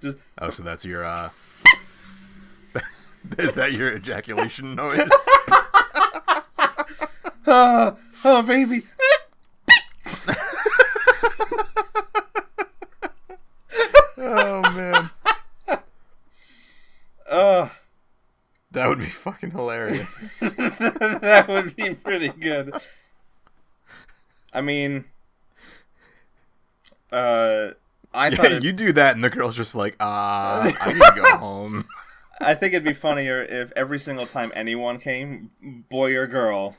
Just... Oh, so that's your, is that your ejaculation noise? Oh, baby. Oh, man. That would be fucking hilarious. That would be pretty good. I mean, I thought you do that and the girl's just like, I need to go home. I think it'd be funnier if every single time anyone came, boy or girl,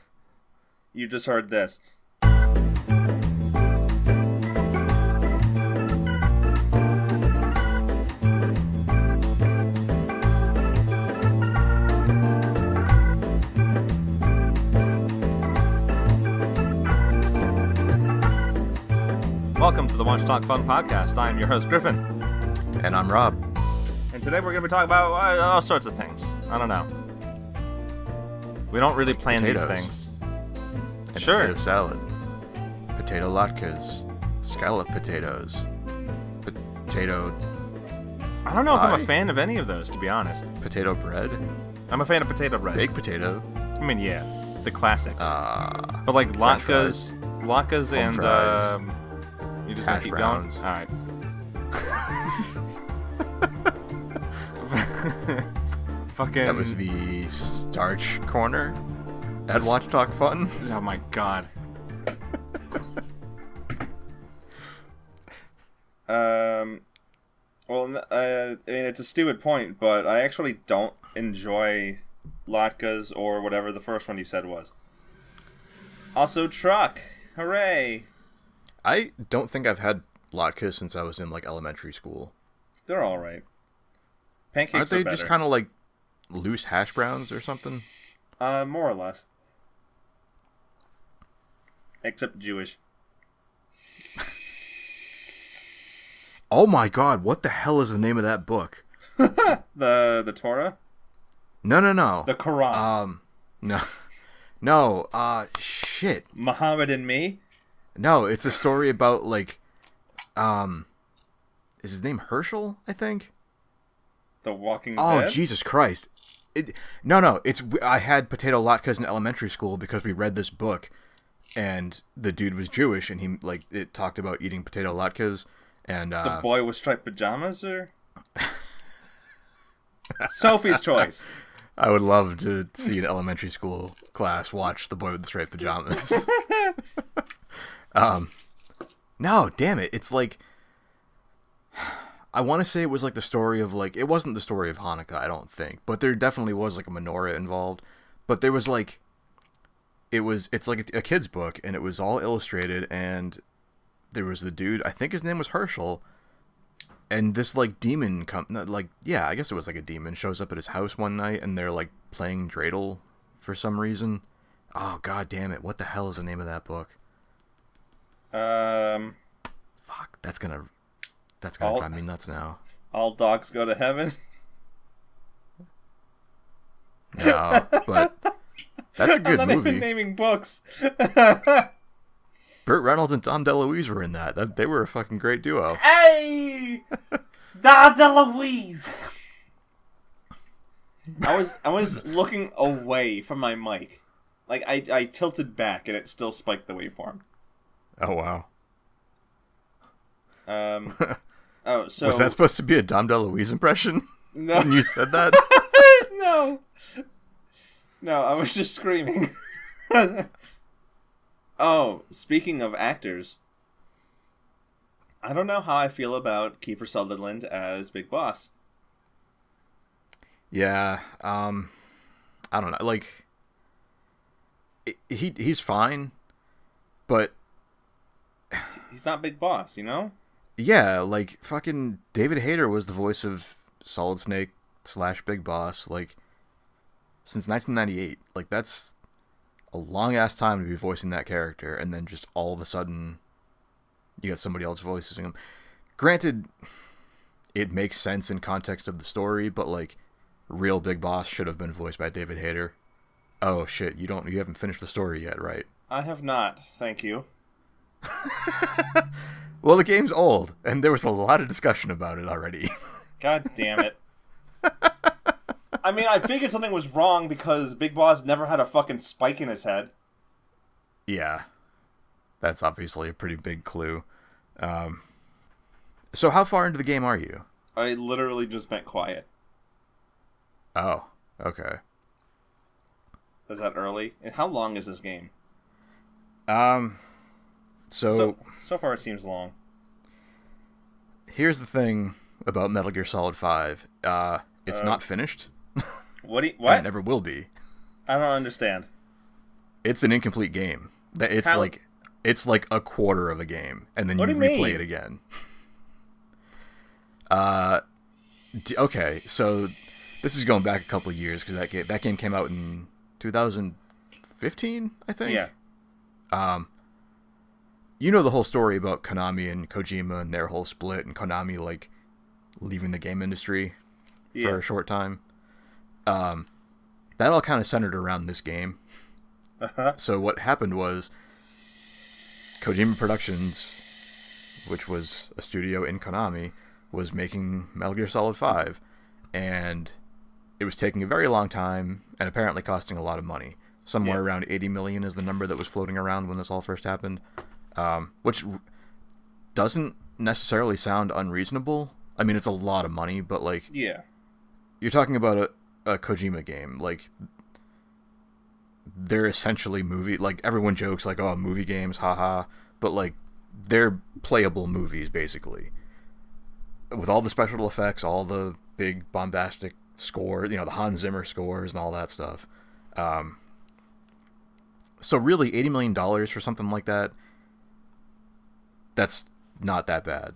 you just heard this. Welcome to the Want to Talk Fun podcast. I'm your host, Griffin. And I'm Rob. And today we're going to be talking about all sorts of things. I don't know. We don't really plan potatoes. These things. And Sure. Potato salad. Potato latkes. Scallop potatoes. Potato... I don't know if I'm a fan of any of those, to be honest. Potato bread. I'm a fan of potato bread. Baked potato. I mean, yeah. The classics. But like French latkes and... fries. You just gonna Hash keep browns. going? Alright. Fucking... That was the starch corner at Watch Talk Fun. Oh my god. Well, I mean, it's a stupid point, but I actually don't enjoy latkes or whatever the first one you said was. Also, truck. Hooray. I don't think I've had latkes since I was in like elementary school. They're alright. Pancakes Aren't they are better. just kind of like loose hash browns or something? More or less. Except Jewish. Oh my god, what the hell is the name of that book? The Torah? No. The Quran. No, shit. Muhammad and me? No, it's a story about, like, is his name Herschel, I think? The Walking Oh, Dead? Jesus Christ. No, I had potato latkes in elementary school because we read this book, and the dude was Jewish, and he, like, it talked about eating potato latkes, and, The boy with striped pajamas, or? Sophie's Choice. I would love to see an elementary school class watch The Boy with the Striped Pajamas. No, damn it. It's like, I want to say it was like the story of like, it wasn't the story of Hanukkah, I don't think, but there definitely was like a menorah involved, but there was like, it's like a kid's book, and it was all illustrated, and there was the dude, I think his name was Herschel, and this like demon I guess it was like a demon shows up at his house one night, and they're like playing dreidel for some reason. Oh, god damn it. What the hell is the name of that book? Fuck, that's gonna drive me nuts now. All dogs go to heaven? No, but that's a good I'm not movie. even naming books. Burt Reynolds and Dom DeLuise were in that. They were a fucking great duo. Hey! Dom DeLuise! I was looking away from my mic. Like, I tilted back, and it still spiked the waveform. Oh, wow. So... Was that supposed to be a Dom DeLuise impression? No. When you said that? No, I was just screaming. Oh, speaking of actors, I don't know how I feel about Kiefer Sutherland as Big Boss. Yeah, I don't know. Like, he's fine, but he's not Big Boss, you know? Yeah, like, fucking David Hayter was the voice of Solid Snake / Big Boss, like, since 1998. Like, that's a long-ass time to be voicing that character, and then just all of a sudden, you got somebody else voicing him. Granted, it makes sense in context of the story, but, like, real Big Boss should have been voiced by David Hayter. Oh, shit, you haven't finished the story yet, right? I have not, thank you. Well, the game's old, and there was a lot of discussion about it already. God damn it. I mean, I figured something was wrong because Big Boss never had a fucking spike in his head. Yeah. That's obviously a pretty big clue. So how far into the game are you? I literally just went quiet. Oh, okay. Is that early? And how long is this game? So far it seems long. Here's the thing about Metal Gear Solid 5. It's not finished. What? And it never will be. I don't understand. It's an incomplete game. It's like a quarter of a game, and then you replay it again. Okay, so this is going back a couple of years because that game came out in 2015, I think. Yeah. You know the whole story about Konami and Kojima and their whole split, and Konami like leaving the game industry for a short time. That all kind of centered around this game. Uh-huh. So what happened was Kojima Productions, which was a studio in Konami, was making Metal Gear Solid 5, and it was taking a very long time and apparently costing a lot of money. Somewhere around 80 million is the number that was floating around when this all first happened, which doesn't necessarily sound unreasonable. I mean, it's a lot of money, but like, you're talking about a Kojima game. Like, they're essentially like everyone jokes like, oh, movie games, haha, but like they're playable movies basically, with all the special effects, all the big bombastic score, the Hans Zimmer scores and all that stuff. So really $80 million for something like that's not that bad.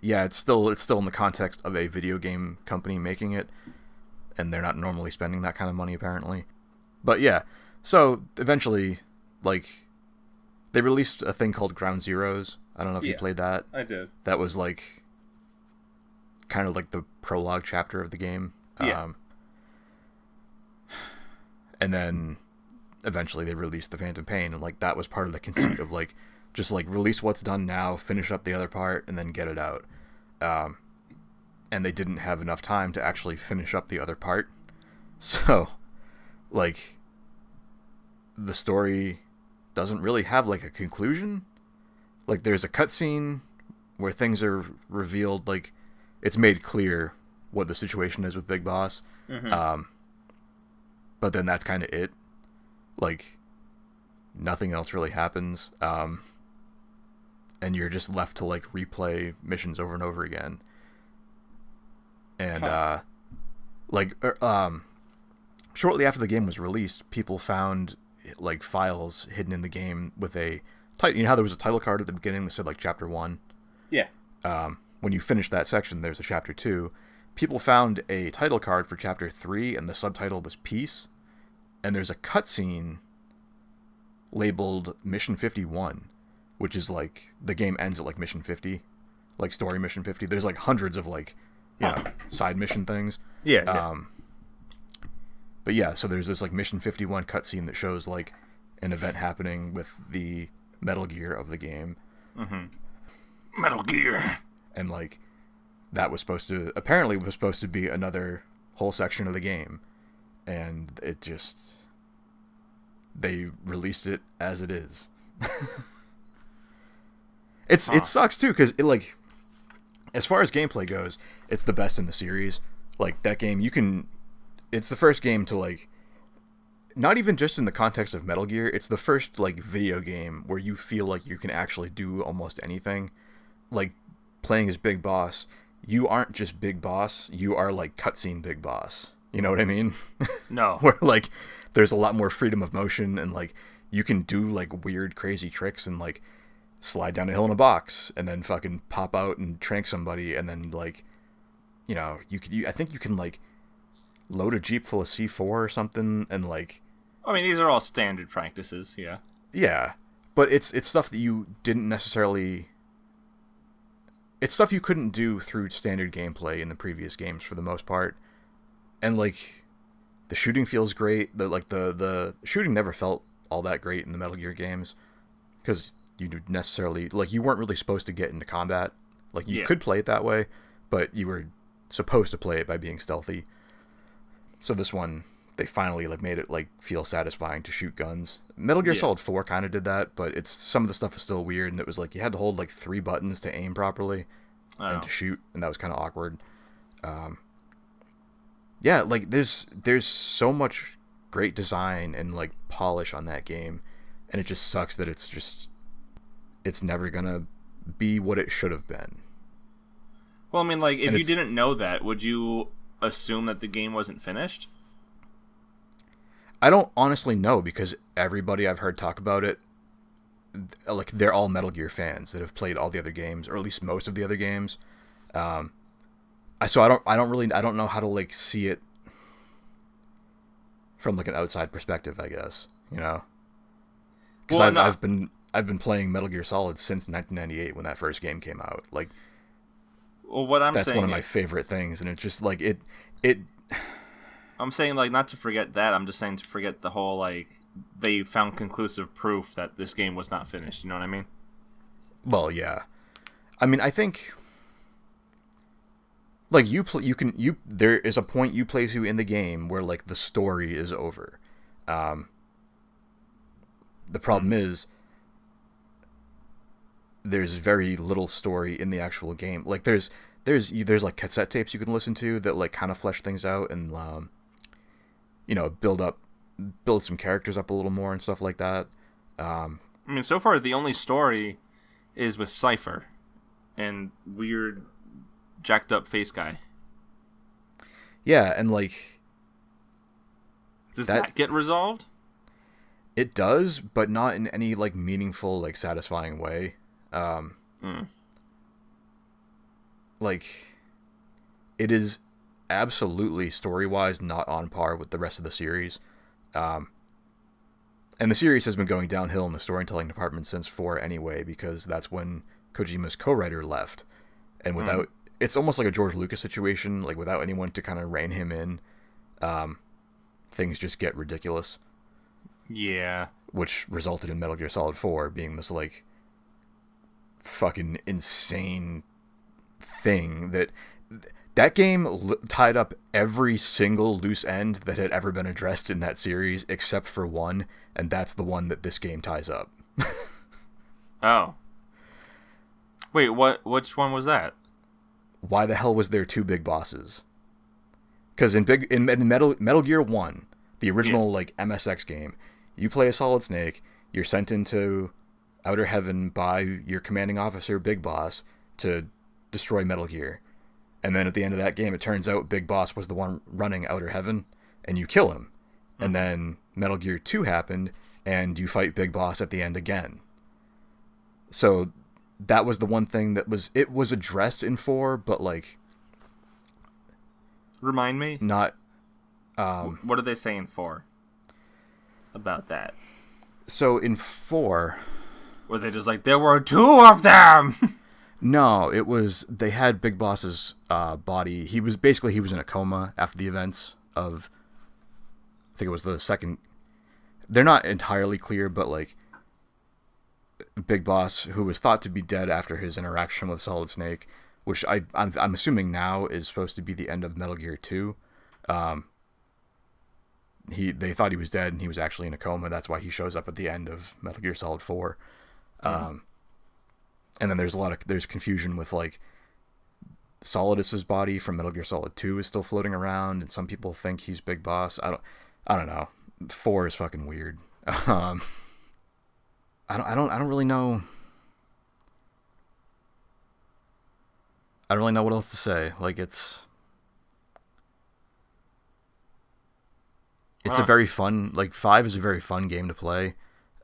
Yeah, it's still in the context of a video game company making it, and they're not normally spending that kind of money apparently. But yeah, so eventually, like, they released a thing called Ground Zeroes. I don't know if you played that. I did. That was like kind of like the prologue chapter of the game. And then eventually they released the Phantom Pain, and like that was part of the conceit of like just like release what's done now, finish up the other part, and then get it out. And they didn't have enough time to actually finish up the other part. So, like, the story doesn't really have, like, a conclusion. Like, there's a cutscene where things are revealed, like, it's made clear what the situation is with Big Boss. Mm-hmm. But then that's kind of it. Like, nothing else really happens. And you're just left to, like, replay missions over and over again. And, shortly after the game was released, people found, like, files hidden in the game with a title. You know how there was a title card at the beginning that said, like, Chapter 1? Yeah. When you finish that section, there's a Chapter 2. People found a title card for Chapter 3, and the subtitle was Peace. And there's a cutscene labeled Mission 51, which is, like, the game ends at, like, Mission 50. Like, story Mission 50. There's, like, hundreds of, like, side mission things. But yeah, so there's this like Mission 51 cutscene that shows like an event happening with the Metal Gear of the game. Mm-hmm. Metal Gear. And like that was supposed to be another whole section of the game, and it just they released it as it is. It sucks too because it like. As far as gameplay goes, it's the best in the series. Like, that game, it's the first game to, like, not even just in the context of Metal Gear, it's the first, like, video game where you feel like you can actually do almost anything. Like, playing as Big Boss, you aren't just Big Boss, you are, like, cutscene Big Boss. You know what I mean? No. Where, like, there's a lot more freedom of motion, and, like, you can do, like, weird, crazy tricks, and, like, slide down a hill in a box and then fucking pop out and trank somebody, and then like, I think you can like load a Jeep full of C4 or something, and like, I mean, these are all standard practices, yeah, but it's stuff that you didn't necessarily. It's stuff you couldn't do through standard gameplay in the previous games for the most part, and like, the shooting feels great. The shooting never felt all that great in the Metal Gear games, because you necessarily like you weren't really supposed to get into combat Like, you Yeah. could play it that way, but you were supposed to play it by being stealthy. So this one, they finally like made it like feel satisfying to shoot guns. Metal Gear Solid 4 kind of did that, but it's some of the stuff is still weird, and it was like you had to hold like 3 buttons to aim properly and to shoot, and that was kind of awkward. Yeah, like there's so much great design and like polish on that game, and it just sucks that it's never gonna be what it should have been. Well, I mean, like, if you didn't know that, would you assume that the game wasn't finished? I don't honestly know, because everybody I've heard talk about it, like, they're all Metal Gear fans that have played all the other games, or at least most of the other games. So I don't know how to like see it from like an outside perspective, I guess, you know, because I've been playing Metal Gear Solid since 1998 when that first game came out. Like, well, what I'm that's saying, one of my favorite things, and it's just like it. I'm saying, like, not to forget that. I'm just saying to forget the whole, like, they found conclusive proof that this game was not finished. You know what I mean? Well, yeah. I mean, I think, like, there is a point you play to in the game where, like, the story is over. The problem is there's very little story in the actual game. Like, there's like cassette tapes you can listen to that like kind of flesh things out and you know, build some characters up a little more and stuff like that. I mean, so far the only story is with Cypher and weird jacked up face guy. Yeah, and like, does that get resolved? It does, but not in any like meaningful, like satisfying way. Like, it is absolutely story-wise not on par with the rest of the series. And the series has been going downhill in the storytelling department since 4 anyway, because that's when Kojima's co-writer left. And without, it's almost like a George Lucas situation, like without anyone to kind of rein him in, things just get ridiculous. Yeah. Which resulted in Metal Gear Solid 4 being this like fucking insane thing that game tied up every single loose end that had ever been addressed in that series except for one, and that's the one that this game ties up. Oh. Wait, which one was that? Why the hell was there 2 big bosses? Because in Metal Gear 1, the original like MSX game, you play a Solid Snake, you're sent into Outer Heaven by your commanding officer, Big Boss, to destroy Metal Gear. And then at the end of that game, it turns out Big Boss was the one running Outer Heaven, and you kill him. Mm-hmm. And then Metal Gear 2 happened, and you fight Big Boss at the end again. So that was the one thing that was addressed in 4, but like... Remind me? Not... what are they saying for? About that? So in 4... Were they just like, there were 2 of them? No, it was, they had Big Boss's body. He was in a coma after the events of, I think it was the second. They're not entirely clear, but like, Big Boss, who was thought to be dead after his interaction with Solid Snake, which I'm assuming now is supposed to be the end of Metal Gear 2. They thought he was dead, and he was actually in a coma. That's why he shows up at the end of Metal Gear Solid 4. And then there's confusion with like Solidus's body from Metal Gear Solid 2 is still floating around, and some people think he's Big Boss. I don't know. 4 is fucking weird. I don't really know. I don't really know what else to say. Like, it's a very fun, like 5 is a very fun game to play.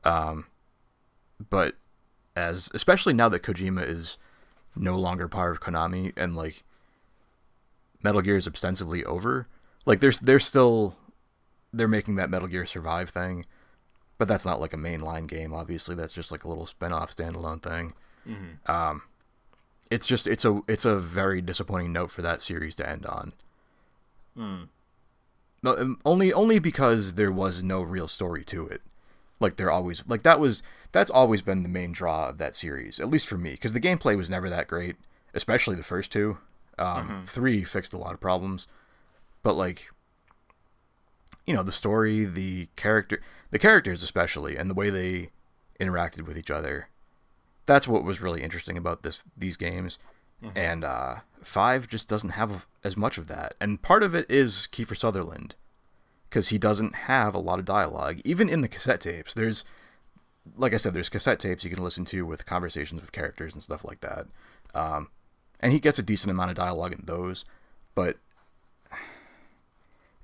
But especially now that Kojima is no longer part of Konami and like Metal Gear is ostensibly over, like they're making that Metal Gear Survive thing, but that's not like a mainline game. Obviously, that's just like a little spin-off standalone thing. Mm-hmm. It's a very disappointing note for that series to end on. No, only because there was no real story to it. Like that's always been the main draw of that series, at least for me, because the gameplay was never that great. especially the first two. 3 fixed a lot of problems, but like, you know, the story, the characters especially, and the way they interacted with each other. That's what was really interesting about these games. And 5 just doesn't have as much of that. And part of it is Kiefer Sutherland, because he doesn't have a lot of dialogue. Even in the cassette tapes, there's, like I said, there's cassette tapes you can listen to with conversations with characters and stuff like that. And he gets a decent amount of dialogue in those, but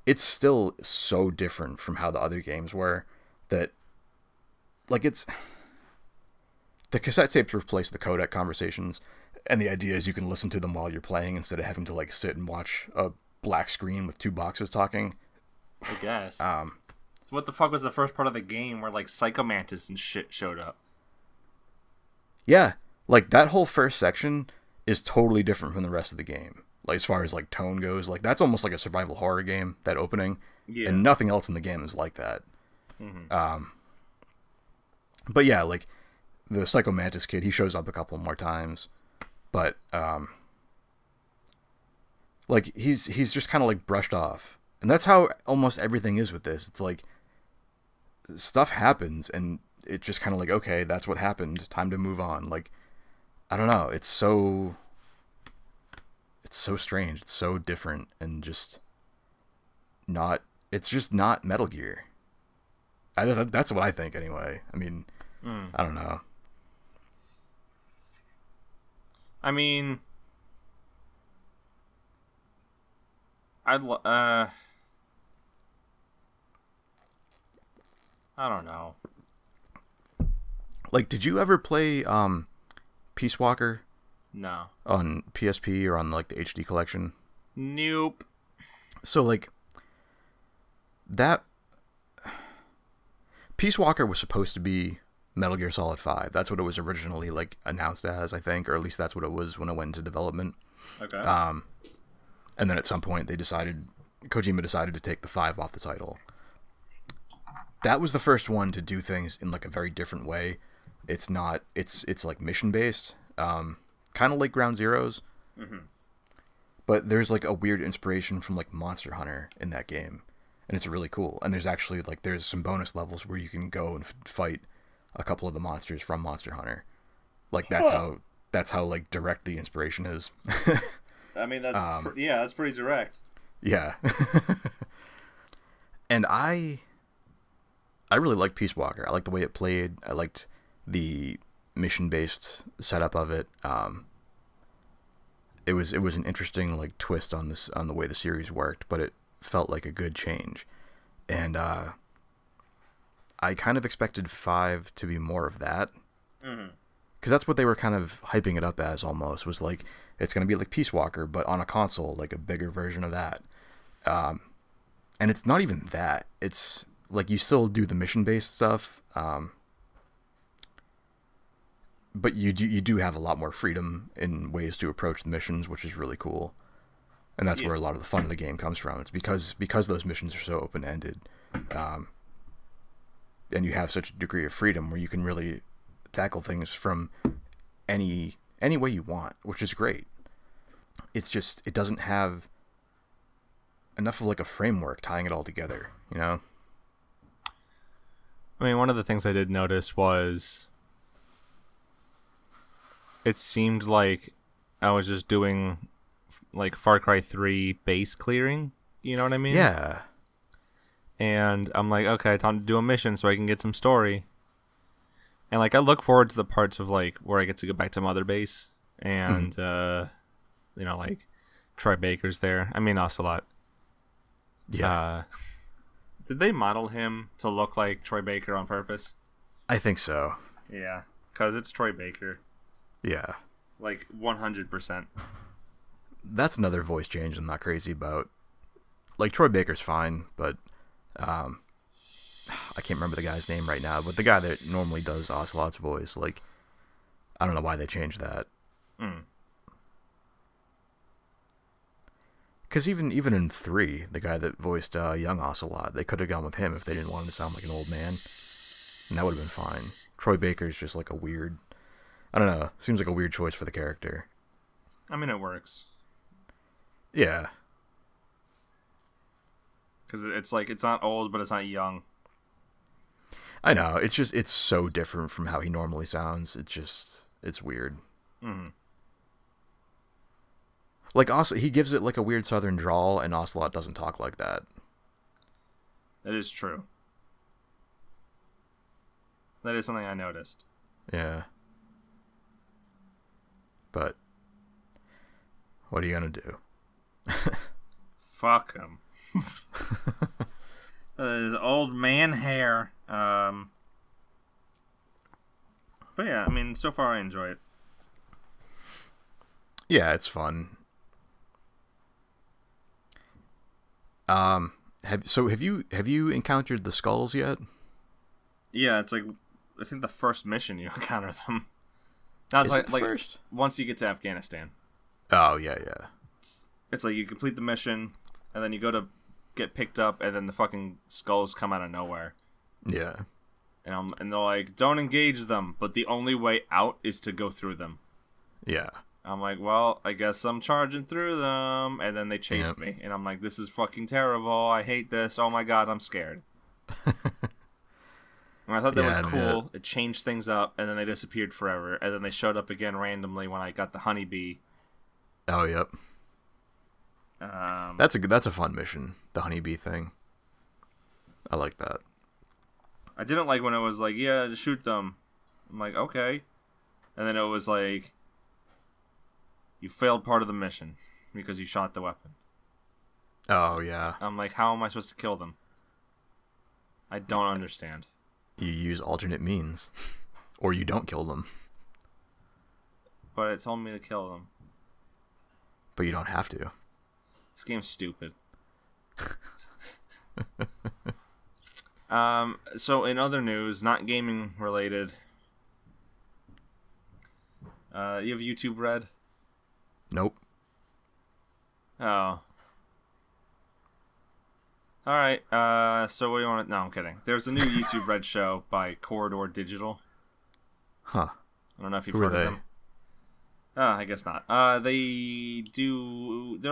it's still so different from how the other games were that, like, the cassette tapes replace the codec conversations, and the idea is you can listen to them while you're playing instead of having to, like, sit and watch a black screen with 2 boxes talking. I guess. So what the fuck was the first part of the game where, like, Psychomantis and shit showed up? Yeah, like, that whole first section is totally different from the rest of the game. Like, as far as, like, tone goes, like, that's almost like a survival horror game, that opening. Yeah. And nothing else in the game is like that. But yeah, like, the Psychomantis kid, he shows up a couple more times. But, like, he's just kind of, like, brushed off. And that's how almost everything is with this. It's like, stuff happens, and it's just kind of like, okay, that's what happened. Time to move on. Like, I don't know. It's so strange. It's so different, and just not. It's just not Metal Gear. That's what I think, anyway. I mean, I don't know. I mean, I don't know. Like, did you ever play Peace Walker? No. On PSP or on, like, the HD collection? Nope. So, like, that Peace Walker was supposed to be Metal Gear Solid 5. That's what it was originally, like, announced as, I think, or at least that's what it was when it went into development. Okay. And then at some point Kojima decided to take the 5 off the title. That was the first one to do things in, like, a very different way. It's like mission based, kind of like Ground Zeroes. But there's, like, a weird inspiration from, like, Monster Hunter in that game, and it's really cool. And there's actually, like, there's some bonus levels where you can go and fight a couple of the monsters from Monster Hunter. Like, that's how like direct the inspiration is. I mean, that's pretty direct. Yeah. And I really like Peace Walker. I like the way it played. I liked the mission-based setup of it. It was an interesting, like, twist on the way the series worked, but it felt like a good change. And I kind of expected 5 to be more of that. Because that's what they were kind of hyping it up as, almost, was like, it's going to be like Peace Walker, but on a console, like a bigger version of that. And it's not even that. It's like, you still do the mission-based stuff, but you do have a lot more freedom in ways to approach the missions, which is really cool. And that's where a lot of the fun of the game comes from. It's because those missions are so open-ended, and you have such a degree of freedom where you can really tackle things from any way you want, which is great. It's just, it doesn't have enough of, like, a framework tying it all together, you know? I mean, one of the things I did notice was it seemed like I was just doing, like, Far Cry 3 base clearing, you know what I mean? Yeah. And I'm like, okay, time to do a mission so I can get some story. And, like, I look forward to the parts of, like, where I get to go back to Mother Base and, you know, like, Troy Baker's there. I mean, Ocelot. Yeah. Did they model him to look like Troy Baker on purpose? I think so. Yeah, because it's Troy Baker. Yeah. Like, 100%. That's another voice change I'm not crazy about. Like, Troy Baker's fine, but I can't remember the guy's name right now, but the guy that normally does Ocelot's voice, like, I don't know why they changed that. Because even in 3, the guy that voiced young Ocelot, they could have gone with him if they didn't want him to sound like an old man, and that would have been fine. Troy Baker's just, like, a weird, I don't know, seems like a weird choice for the character. I mean, it works. Yeah. Because it's like, it's not old, but it's not young. I know. It's just, it's so different from how he normally sounds. It's weird. Mm-hmm. Like, he gives it like a weird southern drawl, and Ocelot doesn't talk like that. That is true. That is something I noticed. Yeah. But what are you gonna do? Fuck him. His old man hair. But yeah, I mean, so far I enjoy it. Yeah, it's fun. Have you encountered the skulls yet? Yeah, it's like, I think the first mission you encounter them. Not Is like, it the first? Once you get to Afghanistan. Oh yeah, yeah. It's like you complete the mission, and then you go to get picked up, and then the fucking skulls come out of nowhere. Yeah. And they're like, don't engage them, but the only way out is to go through them. Yeah. I'm like, well, I guess I'm charging through them. And then they chased me. And I'm like, this is fucking terrible. I hate this. Oh my god, I'm scared. And I thought that was cool. It changed things up, and then they disappeared forever. And then they showed up again randomly when I got the honeybee. Oh, yep. That's a fun mission, the honeybee thing. I like that. I didn't like when it was like, yeah, just shoot them. I'm like, okay. And then it was like, you failed part of the mission because you shot the weapon. Oh, yeah. I'm like, how am I supposed to kill them? I don't understand. You use alternate means. Or you don't kill them. But it told me to kill them. But you don't have to. This game's stupid. So in other news, not gaming related, you have YouTube Red? Nope. Oh. Alright, so what do you want to... No, I'm kidding. There's a new YouTube Red show by Corridor Digital. Huh. I don't know if you've Who heard are of they? them. I guess not. They're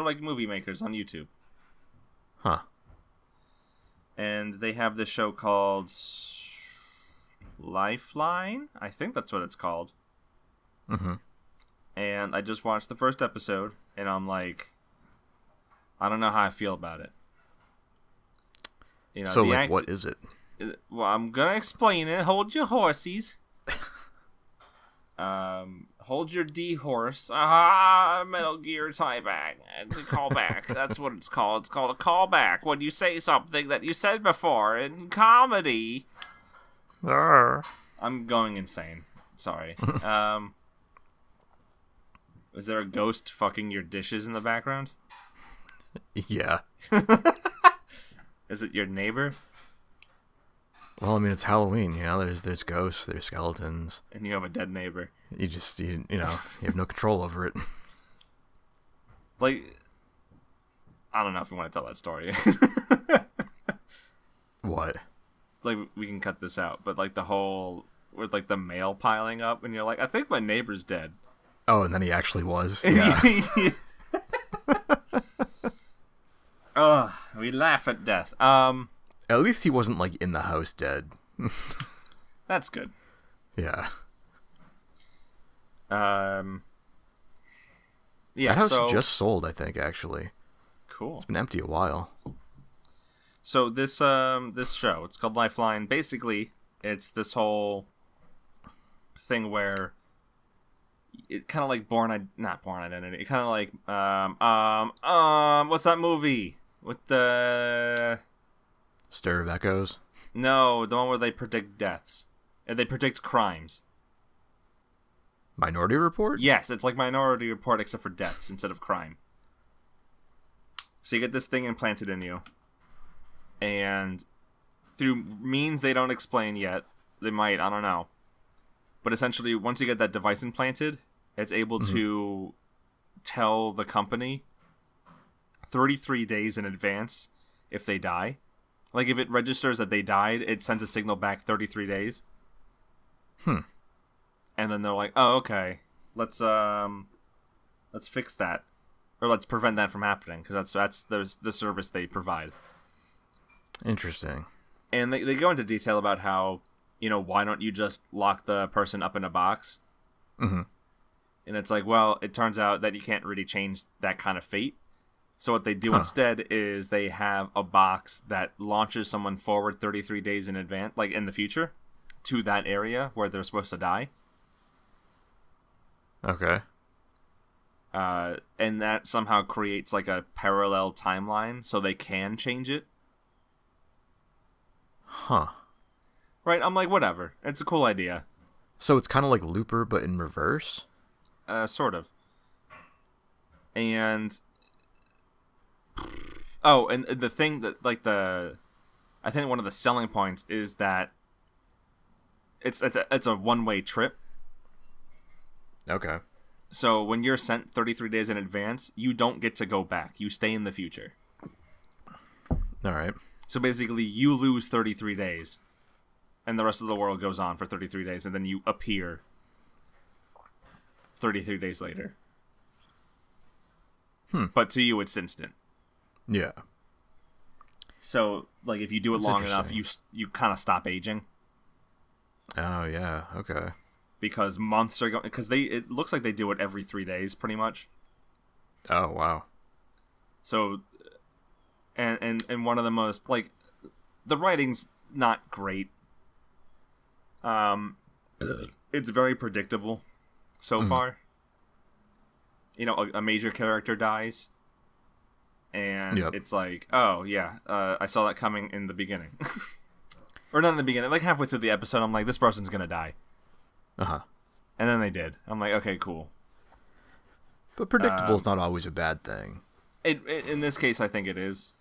like movie makers on YouTube. Huh. And they have this show called Lifeline? I think that's what it's called. Mm-hmm. And I just watched the first episode, and I'm like, I don't know how I feel about it. You know, So, like, what is it? Well, I'm gonna explain it. Hold your horsies. Hold your D-horse. Metal Gear tie-back. Callback. That's what it's called. It's called a callback. When you say something that you said before in comedy. I'm going insane. Sorry. Is there a ghost fucking your dishes in the background? Yeah. Is it your neighbor? Well, I mean, it's Halloween, you know, there's ghosts, there's skeletons. And you have a dead neighbor. You have no control over it. Like, I don't know if we want to tell that story. What? Like, we can cut this out, but like the whole, with like the mail piling up, and you're like, I think my neighbor's dead. Oh, and then he actually was. Yeah. We laugh at death. At least he wasn't, like, in the house dead. That's good. Yeah. Yeah. That house just sold, I think, actually. Cool. It's been empty a while. So this show, it's called Lifeline. Basically, it's this whole thing where it kind of like not Born Identity. It kind of like what's that movie with the Stir of Echoes? No, the one where they predict deaths and they predict crimes. Minority Report? Yes, it's like Minority Report except for deaths instead of crime. So you get this thing implanted in you, and through means they don't explain yet, they might, I don't know. But essentially, once you get that device implanted, it's able to tell the company 33 days in advance if they die. Like, if it registers that they died, it sends a signal back 33 days. And then they're like, oh, okay. Let's Let's fix that, or let's prevent that from happening, because that's the service they provide. Interesting. And they go into detail about how, why don't you just lock the person up in a box? Mm-hmm. And it's like, well, it turns out that you can't really change that kind of fate. So what they do instead is they have a box that launches someone forward 33 days in advance, like in the future, to that area where they're supposed to die. Okay. And that somehow creates like a parallel timeline so they can change it. Huh. Right? I'm like, whatever. It's a cool idea. So it's kind of like Looper, but in reverse? Sort of. And... Oh, and the thing that, I think one of the selling points is that it's a one-way trip. Okay. So when you're sent 33 days in advance, you don't get to go back. You stay in the future. All right. So basically, you lose 33 days, and the rest of the world goes on for 33 days, and then you appear 33 days later. But to you, it's instant. Yeah. So, like, if you do it That's long enough, interesting. you kind of stop aging. Oh, yeah. Okay. Because months are going... Because it looks like they do it every 3 days, pretty much. Oh, wow. So... And one of the most... Like, the writing's not great. It's very predictable so far. A major character dies. And it's like, oh, yeah, I saw that coming in the beginning. Or not in the beginning, like halfway through the episode, I'm like, this person's gonna die. Uh-huh. And then they did. I'm like, okay, cool. But predictable is not always a bad thing. It in this case, I think it is.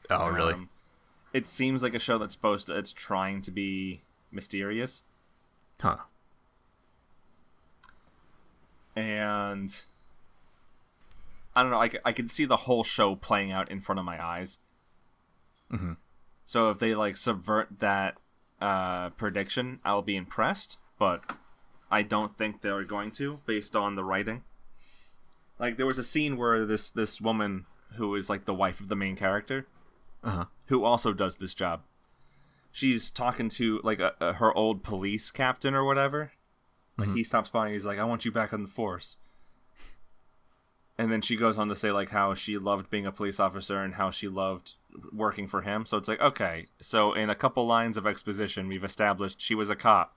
Oh, really? It seems like a show it's trying to be mysterious. Huh. And... I don't know, I could see the whole show playing out in front of my eyes. Mm-hmm. So if they, subvert that prediction, I'll be impressed, but I don't think they're going to, based on the writing. Like, there was a scene where this woman, who is, the wife of the main character, who also does this job, she's talking to, her old police captain or whatever. He stops by and he's like, I want you back on the force. And then she goes on to say, how she loved being a police officer and how she loved working for him. So it's like, okay, so in a couple lines of exposition, we've established she was a cop,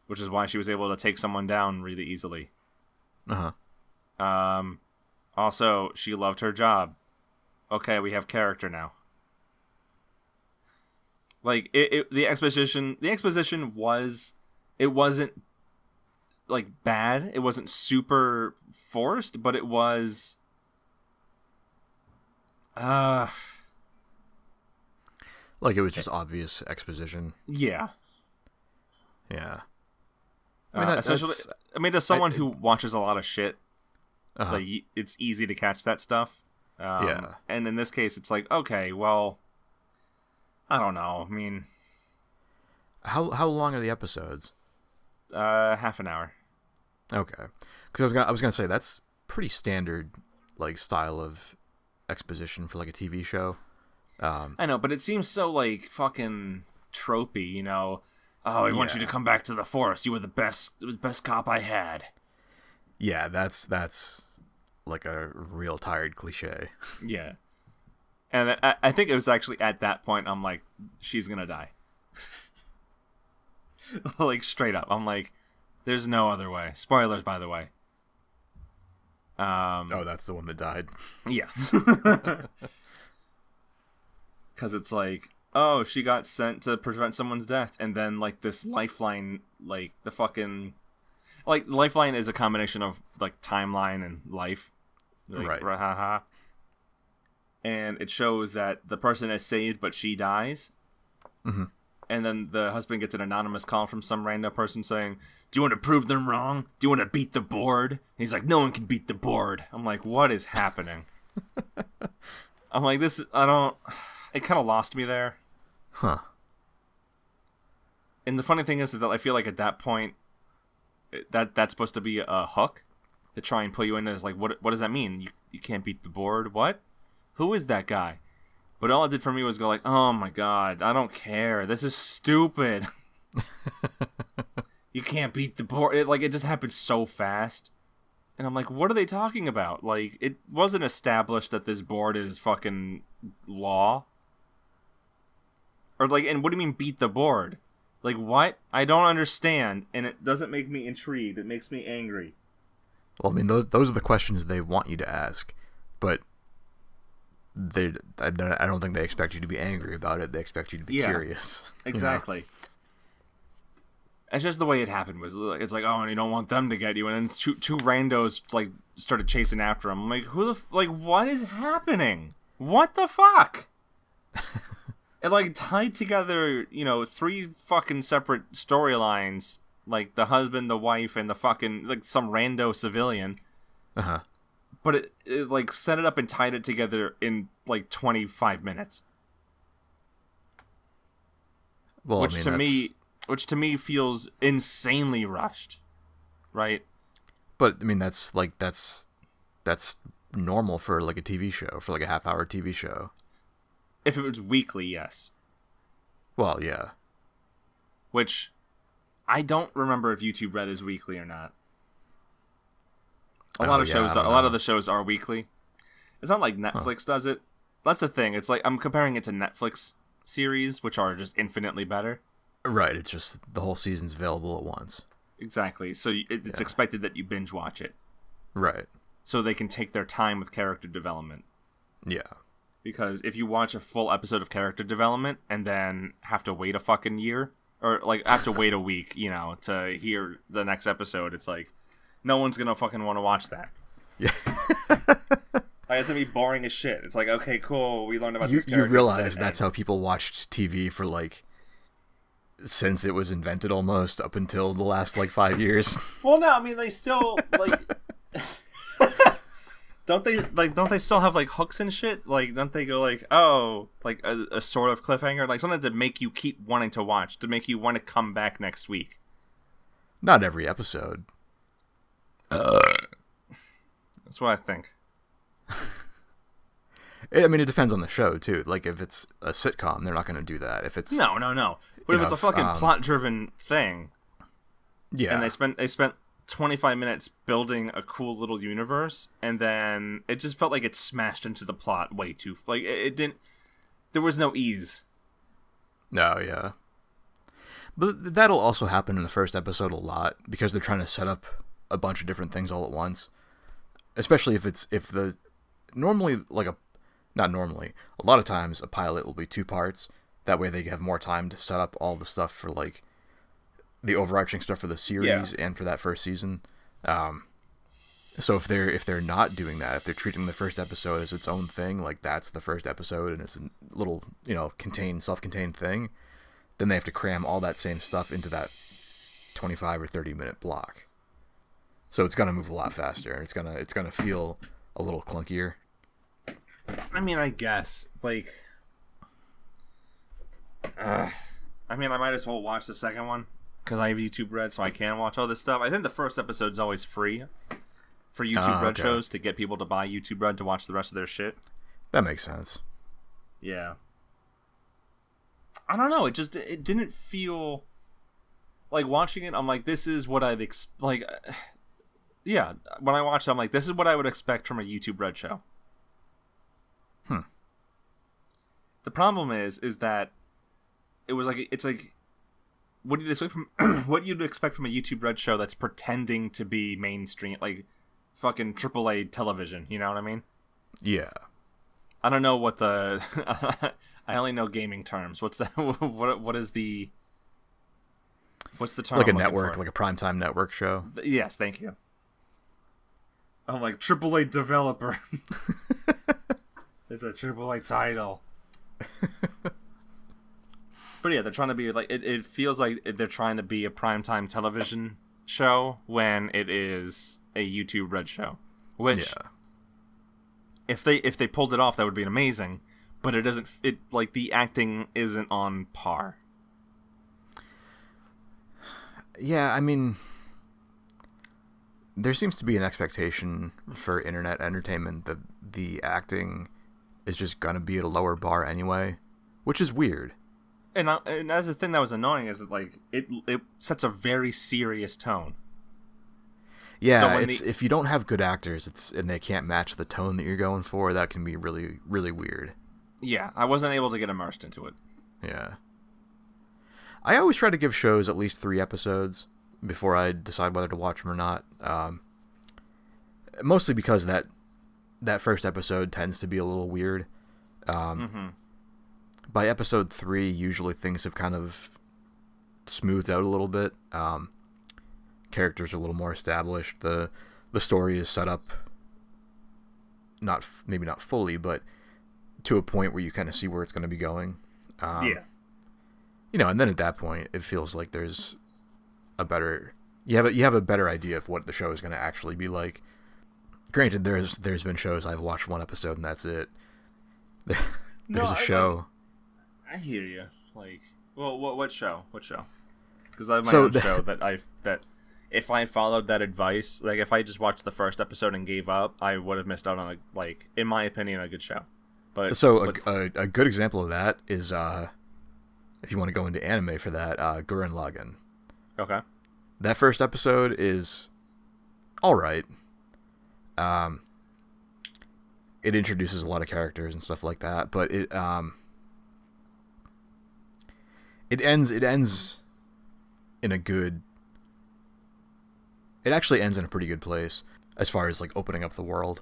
which is why she was able to take someone down really easily. Also, she loved her job. Okay, we have character now. The exposition was... It wasn't, bad. It wasn't super forced, but it was it was just obvious exposition. Yeah. Yeah. As someone who watches a lot of shit, it's easy to catch that stuff. Yeah. And in this case, it's like, okay, well, I don't know. I mean, how long are the episodes? Half an hour. Okay, because I was gonna say that's pretty standard, style of exposition for a TV show. I know, but it seems so fucking tropey, Oh, I want you to come back to the forest. You were the best cop I had. Yeah, that's a real tired cliche. Yeah, and I think it was actually at that point I'm like, she's gonna die. Straight up, I'm like, there's no other way. Spoilers, by the way. Oh, that's the one that died. Yeah. Because it's like, oh, she got sent to prevent someone's death, and then this lifeline, the fucking, lifeline is a combination of timeline and life, right? Rahaha. And it shows that the person is saved, but she dies. Mm-hmm. And then the husband gets an anonymous call from some random person saying, do you want to prove them wrong? Do you want to beat the board? And he's like, no one can beat the board. I'm like, what is happening? I'm like, it kind of lost me there. Huh. And the funny thing is that I feel like at that point, that's supposed to be a hook. to try and pull you in as like, what does that mean? You can't beat the board? What? Who is that guy? But all it did for me was go like, oh my god, I don't care. This is stupid. You can't beat the board. It just happened so fast. And I'm like, what are they talking about? Like, it wasn't established that this board is fucking law. Or like, and what do you mean beat the board? Like, what? I don't understand, and it doesn't make me intrigued. It makes me angry. Well, I mean, those are the questions they want you to ask, but I don't think they expect you to be angry about it. They expect you to be curious. Exactly. You know? It's just the way it happened. It's like, oh, and you don't want them to get you, and then two randos like started chasing after him. I'm like, what is happening? What the fuck? It like tied together, 3 fucking separate storylines, like the husband, the wife, and the fucking like some rando civilian. Uh-huh. But it like set it up and tied it together in like 25 minutes. Well, which to me feels insanely rushed, right? But I mean, that's normal for like a TV show, for like a half-hour TV show. If it was weekly, yes. Well, yeah. Which I don't remember if YouTube Red is weekly or not. A lot of the shows are weekly. It's not like Netflix does it. That's the thing. It's like I'm comparing it to Netflix series, which are just infinitely better. Right. It's just the whole season's available at once. Exactly. So it's expected that you binge watch it. Right. So they can take their time with character development. Yeah. Because if you watch a full episode of character development and then have to wait a fucking year, or like have to wait a week, to hear the next episode, it's like no one's gonna fucking want to watch that. Yeah. Like, it's gonna be boring as shit. It's like, okay, cool, we learned about these characters. You realize that's how people watched TV for like since it was invented almost up until the last like 5 years. Well, no, I mean they still like. Don't they still have like hooks and shit? Like, don't they go like, oh, like a sort of cliffhanger, like something to make you keep wanting to watch, to make you want to come back next week? Not every episode. That's what I think. I mean, it depends on the show too. Like, if it's a sitcom, they're not going to do that. If it's no. But if it's a fucking plot-driven thing, yeah, and they spent 25 minutes building a cool little universe, and then it just felt like it smashed into the plot way too. Like it didn't. There was no ease. No, yeah. But that'll also happen in the first episode a lot because they're trying to set up a bunch of different things all at once. Especially a lot of times a pilot will be 2 parts. That way they have more time to set up all the stuff for like the overarching stuff for the series and for that first season. So if they're not doing that, if they're treating the first episode as its own thing, like that's the first episode and it's a little, self-contained thing, then they have to cram all that same stuff into that 25 or 30 minute block. So it's gonna move a lot faster and it's gonna feel a little clunkier. I mean, I guess like, I might as well watch the second one. Because I have YouTube Red, so I can watch all this stuff. I think the first episode's always free for YouTube Red shows to get people to buy YouTube Red to watch the rest of their shit. That makes sense. Yeah. I don't know. It didn't feel like watching it. I'm like, this is what I'd like. Yeah, when I watched it, I'm like, this is what I would expect from a YouTube Red show. The problem is that it was like it's like. What do you expect from a YouTube Red show that's pretending to be mainstream, like fucking AAA television? You know what I mean? Yeah. I don't know what the. I only know gaming terms. What's that? What is the? What's the term? Like a network, like a primetime network show. Yes, thank you. I'm like AAA developer. It's a AAA title. But yeah, they're trying to be like it feels like they're trying to be a primetime television show when it is a YouTube Red show. Which if they pulled it off, that would be amazing, but it doesn't like the acting isn't on par. Yeah, I mean there seems to be an expectation for internet entertainment that the acting is just gonna be at a lower bar anyway, which is weird. And as the thing that was annoying is that like it sets a very serious tone. Yeah, so if you don't have good actors, and they can't match the tone that you're going for, that can be really, really weird. Yeah, I wasn't able to get immersed into it. Yeah. I always try to give shows at least 3 episodes before I decide whether to watch them or not. Mostly because that first episode tends to be a little weird. By episode 3, usually things have kind of smoothed out a little bit. Characters are a little more established. The story is set up, maybe not fully, but to a point where you kind of see where it's going to be going. Yeah. And then at that point, it feels like there's you have a better idea of what the show is going to actually be like. Granted, there's been shows I've watched 1 episode and that's it. There's a show. I hear you. Like, well, what show? What show? Because I have my own show that if I followed that advice, like if I just watched the first episode and gave up, I would have missed out on in my opinion, a good show. But so a good example of that is if you want to go into anime for that, Gurren Lagann. Okay. That first episode is all right. It introduces a lot of characters and stuff like that, but it ends in a good. It actually ends in a pretty good place as far as like opening up the world.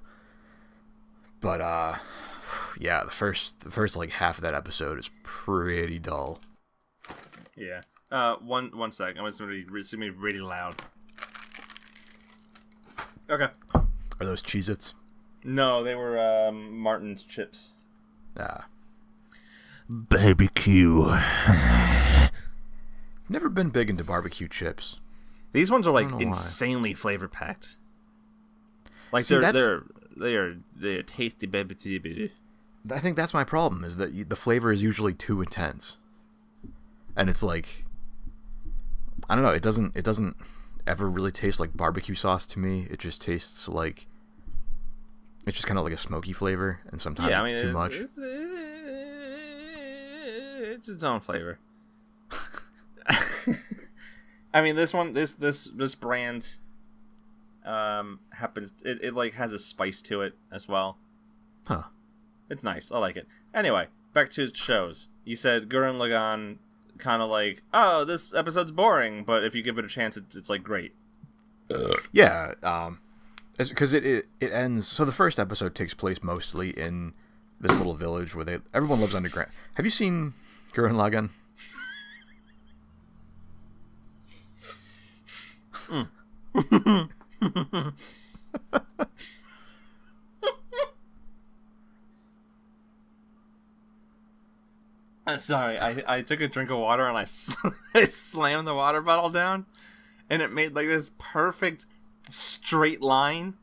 But yeah, the first like half of that episode is pretty dull. Yeah. One sec. I want somebody to be really loud. Okay. Are those Cheez-Its? No, they were Martin's chips. Ah. Barbecue. Never been big into barbecue chips. These ones are like insanely flavor packed. Like they're tasty baby. I think that's my problem, is that the flavor is usually too intense. And it's like, I don't know, it doesn't ever really taste like barbecue sauce to me. It just tastes like, it's just kind of like a smoky flavor, and sometimes it's too much. It's its own flavor. I mean, this brand happens. It like has a spice to it as well. Huh. It's nice. I like it. Anyway, back to shows. You said Gurren Lagann, kind of like, oh, this episode's boring, but if you give it a chance, it's like great. Yeah. Because it ends. So the first episode takes place mostly in this little village where everyone lives underground. Have you seen Gurren Lagann? I'm sorry. I took a drink of water and I slammed the water bottle down, and it made like this perfect straight line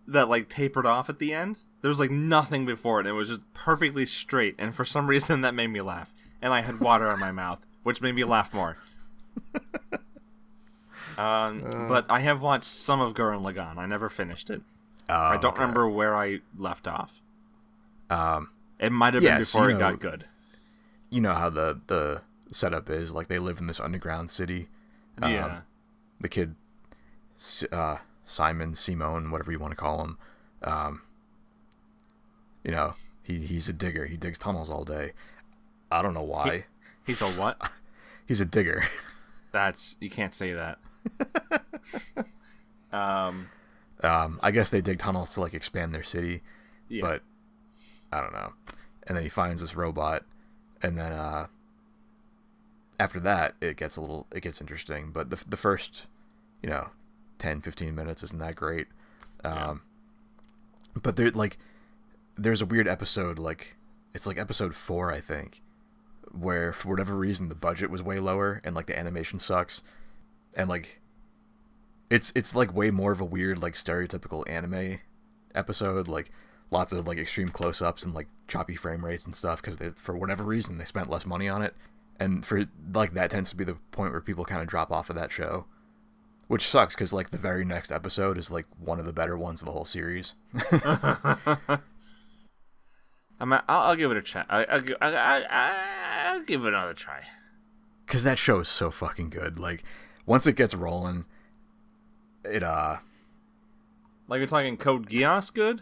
that like tapered off at the end. There was like nothing before it. It was just perfectly straight, and for some reason that made me laugh, and I had water in my mouth, which made me laugh more. But I have watched some of Gurren Lagann. I never finished it. I don't remember where I left off. It might have been before it got good. You know how the setup is. Like, they live in this underground city. Yeah. The kid, Simon, whatever you want to call him, he's a digger. He digs tunnels all day. I don't know why. He's a what? He's a digger. You can't say that. I guess they dig tunnels to like expand their city, but I don't know. And then he finds this robot, and then after that it gets interesting. But the first 10-15 minutes isn't that great. But there's a weird episode, like it's like episode 4, I think, where for whatever reason the budget was way lower and like the animation sucks, and like it's like way more of a weird like stereotypical anime episode, like lots of like extreme close-ups and like choppy frame rates and stuff, because for whatever reason they spent less money on it, and for like that tends to be the point where people kind of drop off of that show. Which sucks because like the very next episode is like one of the better ones of the whole series. I'll give it a try. I'll give it another try. Because that show is so fucking good. Like, once it gets rolling, it Like you're talking Code Geass good?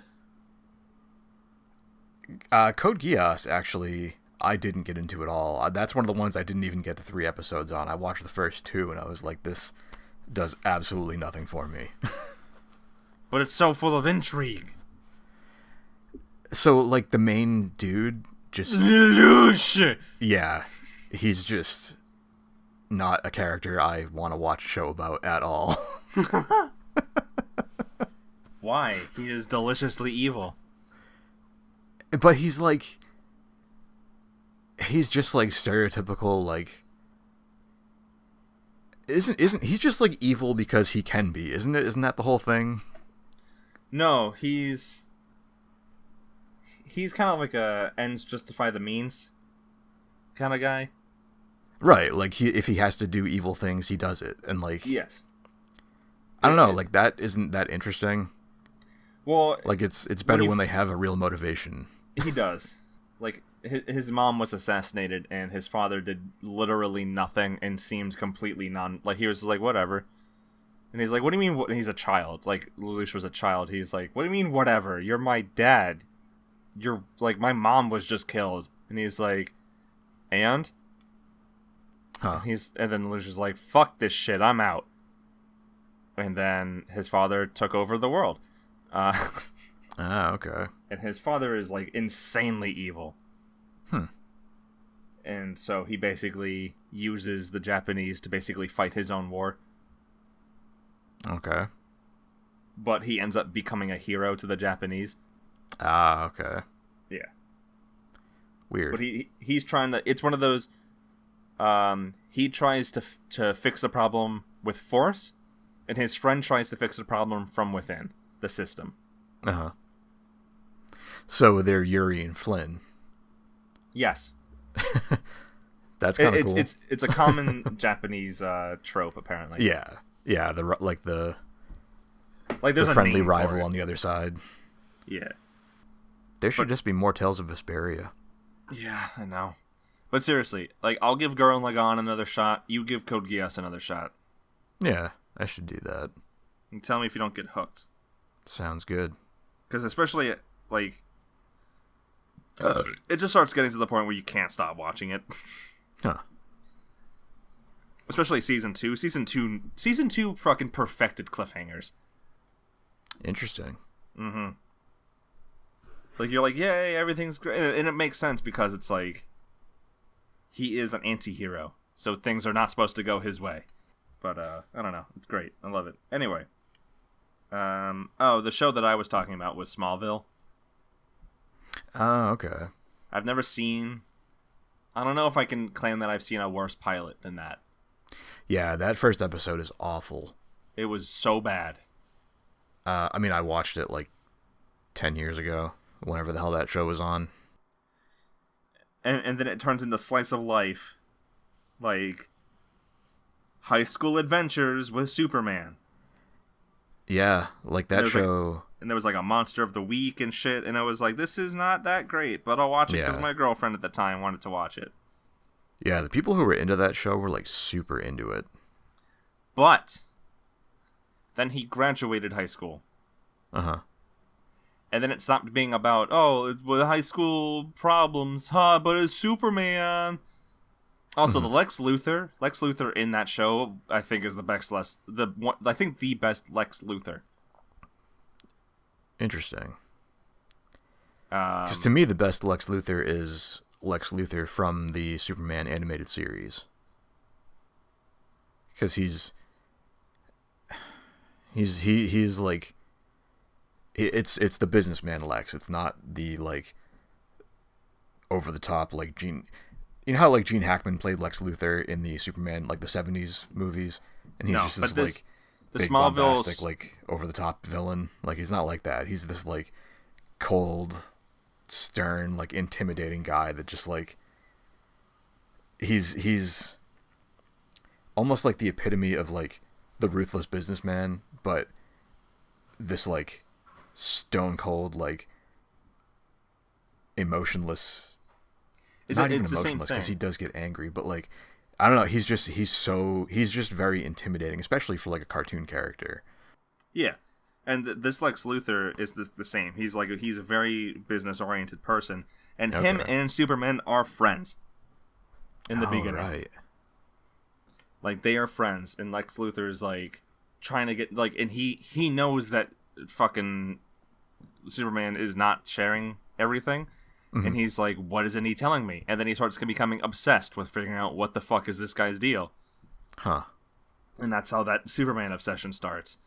Code Geass, actually, I didn't get into at all. That's one of the ones I didn't even get to 3 episodes on. I watched the first 2, and I was like, this does absolutely nothing for me. But it's so full of intrigue. So, like, the main dude just... Lelouch! Yeah, he's just not a character I want to watch a show about at all. Why? He is deliciously evil. But he's like... He's just, like, stereotypical, like... Isn't he's just, like, evil because he can be, isn't it? Isn't that the whole thing? No, he's kind of like a ends justify the means kind of guy. Right, like, if he has to do evil things, he does it. And, like... Yes. I don't know, like, that isn't that interesting. Well... Like, it's better when they have a real motivation. He does. Like, his mom was assassinated, and his father did literally nothing and seemed completely like, he was just like, whatever. And he's like, what do you mean, he's a child? Like, Lelouch was a child. He's like, what do you mean, whatever? You're my dad. You're, like, my mom was just killed. And he's like, and? Huh. And then Lelouch is like, fuck this shit, I'm out. And then his father took over the world. Okay. And his father is, like, insanely evil. And so he basically uses the Japanese to basically fight his own war. Okay. But he ends up becoming a hero to the Japanese. Okay. Yeah. Weird. But he's trying to... It's one of those... he tries to fix the problem with force, and his friend tries to fix the problem from within the system. Uh-huh. So they're Yuri and Flynn. Yes. That's kind of cool. It's a common Japanese trope, apparently. Yeah. Yeah, there's there's the a friendly name for rival it. on the other side. Yeah. There should just be more Tales of Vesperia. Yeah, I know. But seriously, like, I'll give Gurren Lagann another shot. You give Code Geass another shot. Yeah, I should do that. And tell me if you don't get hooked. Sounds good. Because especially, like, it just starts getting to the point where you can't stop watching it. Huh. Especially Season 2. Season 2 fucking perfected cliffhangers. Interesting. Mm-hmm. Like, you're like, yay, everything's great. And it makes sense because it's like, he is an anti-hero. So things are not supposed to go his way. But, I don't know. It's great. I love it. Anyway. The show that I was talking about was Smallville. Oh, okay. I've never seen... I don't know if I can claim that I've seen a worse pilot than that. Yeah, that first episode is awful. It was so bad. I mean, I watched it like 10 years ago, whenever the hell that show was on. And then it turns into slice of life. Like, high school adventures with Superman. Yeah, like that show... And there was like a monster of the week and shit, and I was like, this is not that great, but I'll watch it because my girlfriend at the time wanted to watch it. Yeah, the people who were into that show were like super into it. But then he graduated high school. Uh-huh. And then it stopped being about, with high school problems, but it's Superman. Also, the Lex Luthor in that show, I think is the best the best Lex Luthor. Interesting. Because to me, the best Lex Luthor is Lex Luthor from the Superman animated series. Because he's like, it's the businessman Lex. It's not the like over the top like Gene. You know how like Gene Hackman played Lex Luthor in the Superman like the '70s movies, and he's just this like big bombastic like over the top villain. Like he's not like that. He's this like cold, stern, like intimidating guy that just like he's almost like the epitome of like the ruthless businessman, but this like stone cold, like emotionless. Not even emotionless, because he does get angry, but like I don't know. He's just very intimidating, especially for like a cartoon character. Yeah, and this Lex Luthor is the same. He's a very business oriented person, and him and Superman are friends. In the beginning, right? Like they are friends, and Lex Luthor is like trying to get like, and he knows that fucking Superman is not sharing everything, and he's like, "What isn't he telling me?" And then he starts becoming obsessed with figuring out what the fuck is this guy's deal. Huh. And that's how that Superman obsession starts.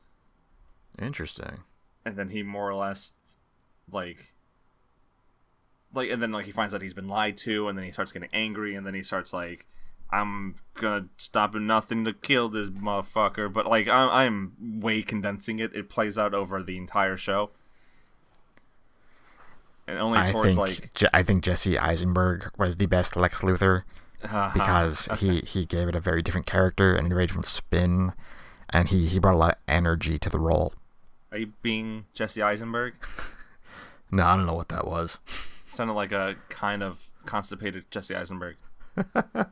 Interesting. And then he more or less and then he finds out he's been lied to, and then he starts getting angry, and then he starts like, I'm gonna stop at nothing to kill this motherfucker. But like I'm way condensing it. It plays out over the entire show. And only I think Jesse Eisenberg was the best Lex Luthor because he gave it a very different character and a very different spin, and he brought a lot of energy to the role. Are you being Jesse Eisenberg? No, I don't know what that was. Sounded like a kind of constipated Jesse Eisenberg. But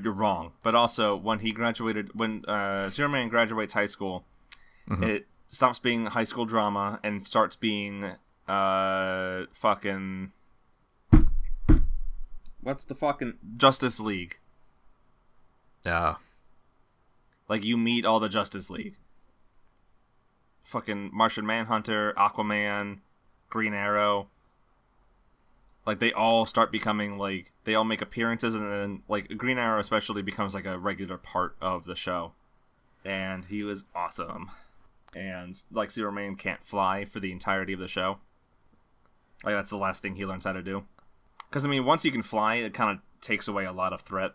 you're wrong. But also, when Superman graduates high school, it stops being high school drama and starts being fucking what's the fucking Justice League. Yeah. Like you meet all the Justice League. Fucking Martian Manhunter, Aquaman, Green Arrow. Like they all start becoming like, they all make appearances, and then like Green Arrow especially becomes like a regular part of the show. And he was awesome. And like Superman can't fly for the entirety of the show. Like that's the last thing he learns how to do. Because I mean, once you can fly, it kind of takes away a lot of threat.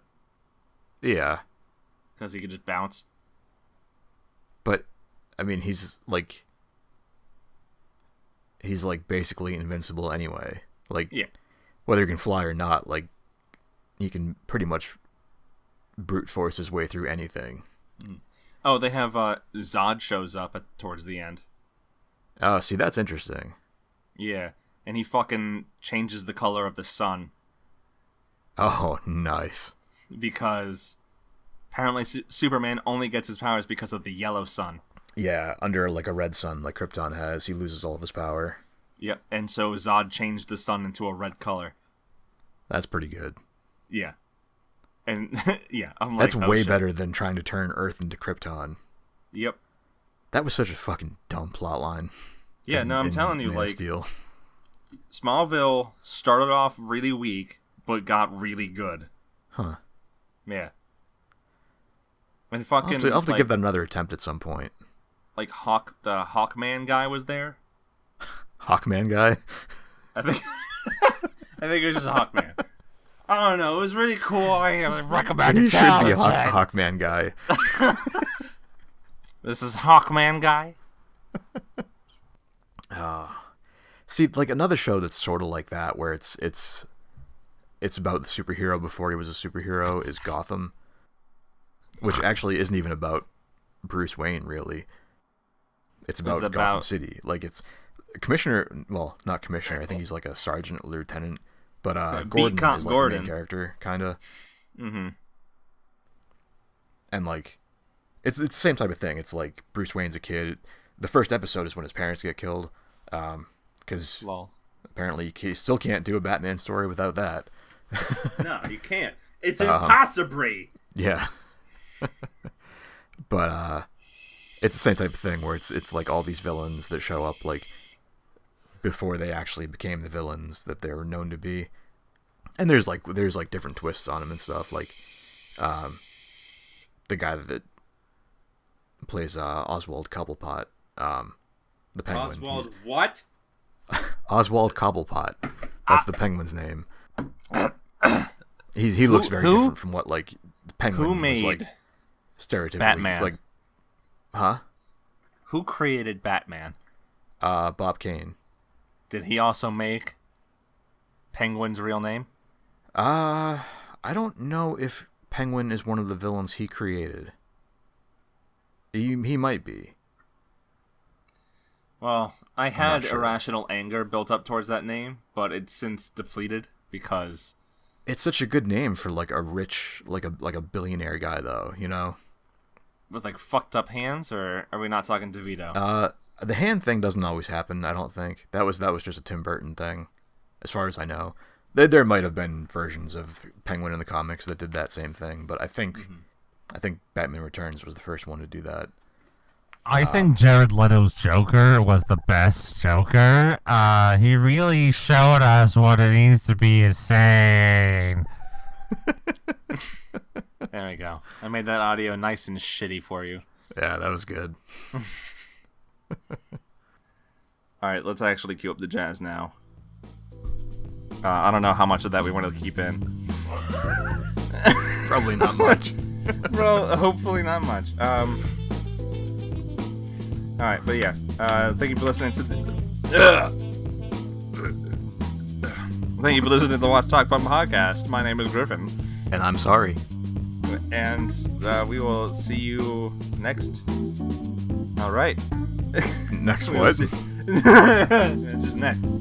Yeah. Because he can just bounce. But I mean, he's like basically invincible anyway. Like, yeah. Whether he can fly or not, like he can pretty much brute force his way through anything. Oh, they have Zod shows up towards the end. Oh, see, that's interesting. Yeah, and he fucking changes the color of the sun. Oh, nice. Because apparently Superman only gets his powers because of the yellow sun. Yeah, under like a red sun like Krypton has, he loses all of his power. Yep, and so Zod changed the sun into a red color. That's pretty good. Yeah. And yeah, I'm like, that's way better than trying to turn Earth into Krypton. Yep. That was such a fucking dumb plot line. Yeah, I'm telling you, like, Steel. Smallville started off really weak, but got really good. Huh. Yeah. And fucking, I'll have to give that another attempt at some point. Like the Hawkman guy was there. Hawkman guy? I think it was just Hawkman. I don't know. It was really cool. I recommend it. You should be a Hawkman guy. This is Hawkman guy. See, like another show that's sort of like that, where it's about the superhero before he was a superhero, is Gotham, which actually isn't even about Bruce Wayne, really. It's about Gotham City. Like it's Commissioner. Well, not Commissioner. I think he's like a sergeant, lieutenant. But Gordon is like the main character, kind of. Mm-hmm. And like, it's the same type of thing. It's like Bruce Wayne's a kid. The first episode is when his parents get killed, because apparently he still can't do a Batman story without that. No, you can't. It's impossible. Yeah. But it's the same type of thing where it's like all these villains that show up like before they actually became the villains that they were known to be, and there's different twists on them and stuff. Like, the guy that plays Oswald Cobblepot, the Penguin. Oswald what? Oswald Cobblepot. That's the Penguin's name. He looks very different from what like the Penguin who made was like stereotypically Batman. Like, huh? Who created Batman? Bob Kane. Did he also make Penguin's real name? I don't know if Penguin is one of the villains he created. He might be. Well, I had sure. irrational anger built up towards that name, but it's since depleted because It's such a good name for like a rich, like a billionaire guy, though. You know. with like fucked up hands, or are we not talking DeVito? The hand thing doesn't always happen. I don't think that was just a Tim Burton thing, as far as I know. There might have been versions of Penguin in the comics that did that same thing, but I think Batman Returns was the first one to do that. I think Jared Leto's Joker was the best Joker. He really showed us what it means to be insane. There we go. I made that audio nice and shitty for you. Yeah, that was good. All right, let's actually cue up the jazz now. I don't know how much of that we want to keep in. Probably not much. Bro, hopefully not much. All right, but yeah. Thank you for listening to Thank you for listening to the Watch Talk Fun podcast. My name is Griffin. And I'm sorry. And we will see you next. All right. Next We will what? see- Just next.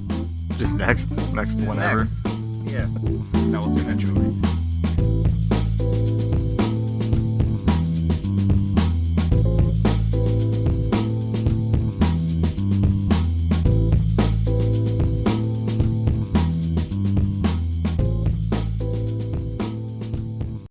Just next whenever. Next. Yeah. No, we'll see you next week.